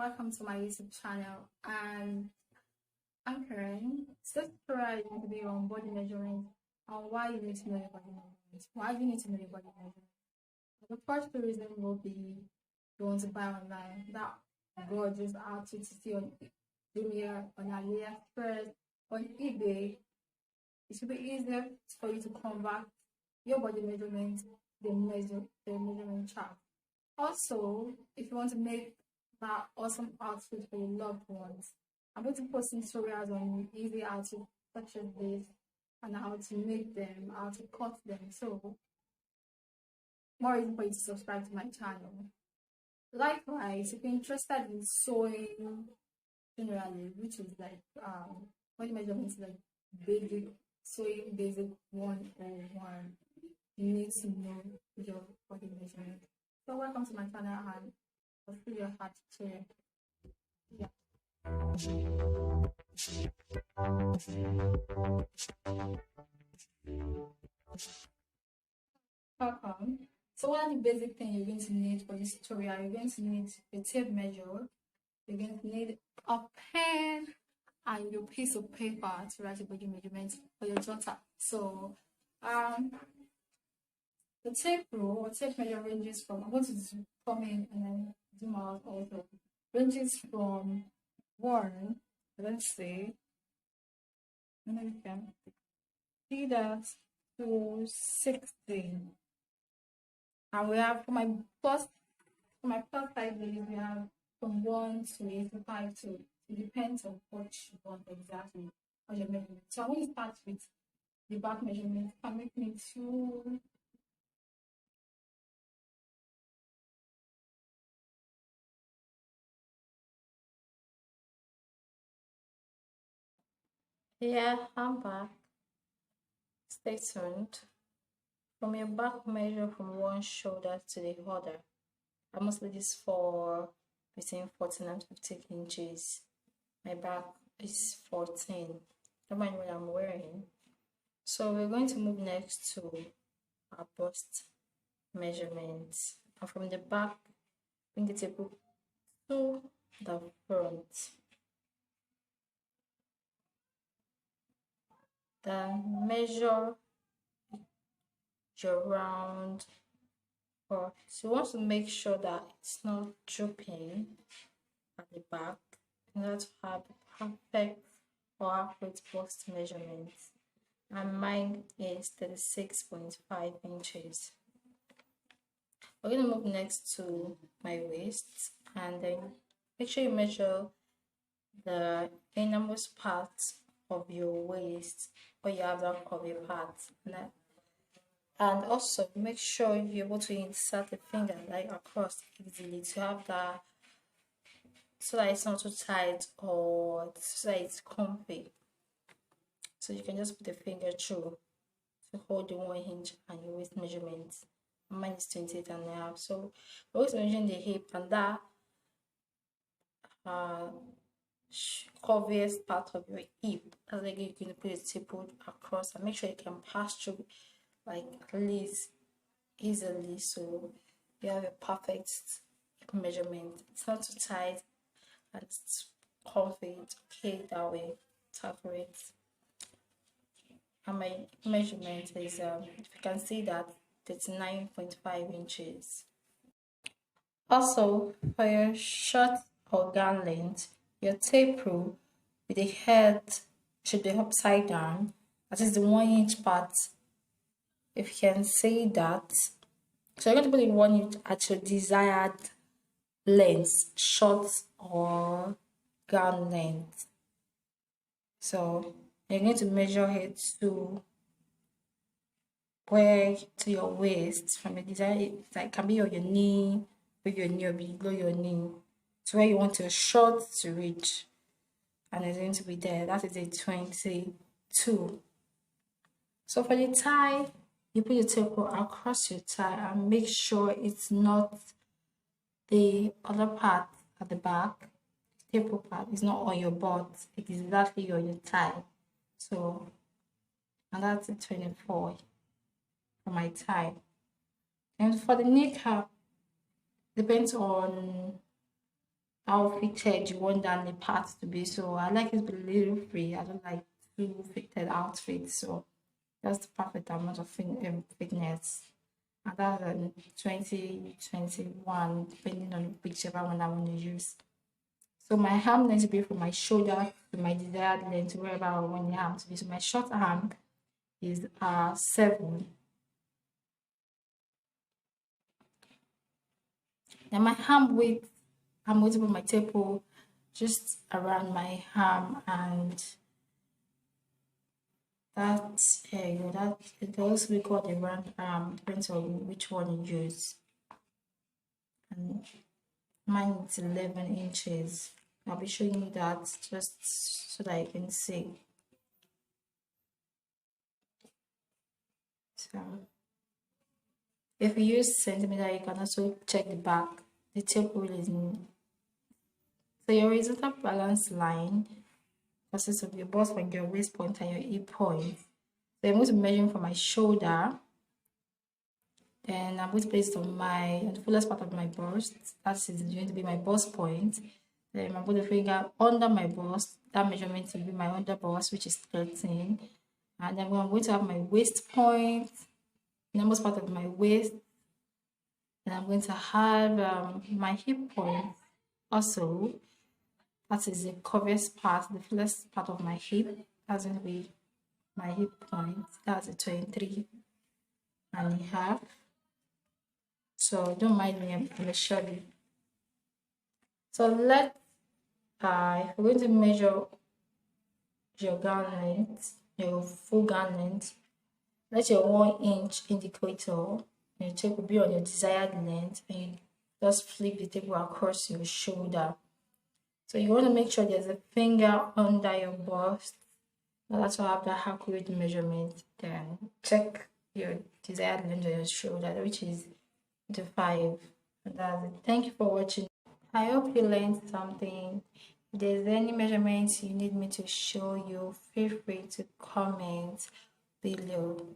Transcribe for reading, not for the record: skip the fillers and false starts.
welcome to my YouTube channel. And I'm Karen. This tutorial is going to be on body measurement and why you need to know your body measurement. Why do you need to know your body measurement? The first reason will be you want to buy online. That gorgeous outfit you see on Jumia, on AliExpress, on eBay. It should be easier for you to convert your body measurement, the measurement chart. Also, if you want to make that awesome outfit for your loved ones, I'm going to post tutorials on easy outfits such as this and how to make them, how to cut them. So, more reason for you to subscribe to my channel. Likewise, if you're interested in sewing generally, which is like body measurements, like basic sewing, basic 101, you need to know your body measurement. So welcome to my channel and I'll feel your heart share. Yeah. Welcome. So one of the basic things you're going to need for this tutorial, you're going to need a tape measure, you're going to need a pen and your piece of paper to write your body measurements for your jotter. So the tape rule or tape measure ranges from, I'm going to come in and then zoom out also, ranges from 1, let's say, and then we can see that to 16. And we have for my first size we have from 1 to 85 to it depends on what you want exactly on your measurement. So I want to start with the back measurement. Can make me 2. Yeah, I'm back. Stay tuned. From your back, measure from one shoulder to the other. I mostly this for between 14 and 15 inches. My back is 14. Don't mind what I'm wearing. So we're going to move next to our bust measurements. And from the back, bring the table to the front. Then measure your round part. So you want to make sure that it's not drooping at the back in order to have a perfect or accurate bust measurement. And mine is 36.5 inches. We're going to move next to my waist and then make sure you measure the innermost part of your waist where you have that curvy part. And also make sure you're able to insert the finger like across easily to have that, so that it's not too tight or so that it's comfy. So you can just put the finger through to hold the 1 inch and your waist measurement. Mine is 28.5. So we're always measuring the hip and that curviest part of your hip. That's like you're going to put a staple across and make sure you can pass through like at least easily, so you have a perfect measurement. It's not too tight and it's comfy. It's okay that way. It's accurate. And my measurement is if you can see that, 39.5 inches. Also, for your short or gown length, your tape rule with the head should be upside down. That is the 1 inch part. If you can see that, so you're going to put the 1 inch at your desired length, short or gown length. So you're going to measure it to where to your waist from your desired, like can be on your knee, with your knee or below your knee, to where you want your short to reach, and it's going to be there. That is a 22. So for the tie, you put your tape across your tie and make sure it's not the other part at the back. The tape part is not on your butt, it is exactly on your tie. So, and that's a 24 for my tie. And for the kneecap, depends on how fitted you want that knee part to be. So I like it to be a little free. I don't like too fitted outfits. So that's the perfect amount of fitness. And that's 2021, depending on whichever one I want to use. So my arm needs to be from my shoulder to my desired length, wherever I want the arm to be. So my short arm is 7. Then my arm width, I'm going to put my temple just around my arm, and that's that it can also be called a round arm, depends on which one you use. And mine is 11 inches. I'll be showing you that just so that you can see. So if you use centimeter, you can also check the back. The tape rule is in. So your horizontal balance line consists of your bust point, your waist point, and your hip point. So I'm going to measure from my shoulder. Then I'm going to place it on the fullest part of my bust. That is going to be my bust point. Then I'm going to finger under my bust. That measurement will be my under bust, which is 13. And then I'm going to have my waist point, the most part of my waist. And I'm going to have my hip point also. That is the curviest part, the fullest part of my hip. That's going to be my hip point. That's a 23 and a half. So don't mind me, I'm going to show you. So if we're going to measure your gown length, your full gown length, let your 1 inch indicator, your tape will be on your desired length, and you just flip the tape across your shoulder. So you want to make sure there's a finger under your bust. That's why I have the accurate measurement. Then check your desired length on your shoulder, which is 5. And that's it. Thank you for watching. I hope you learned something. If there's any measurements you need me to show you, feel free to comment below.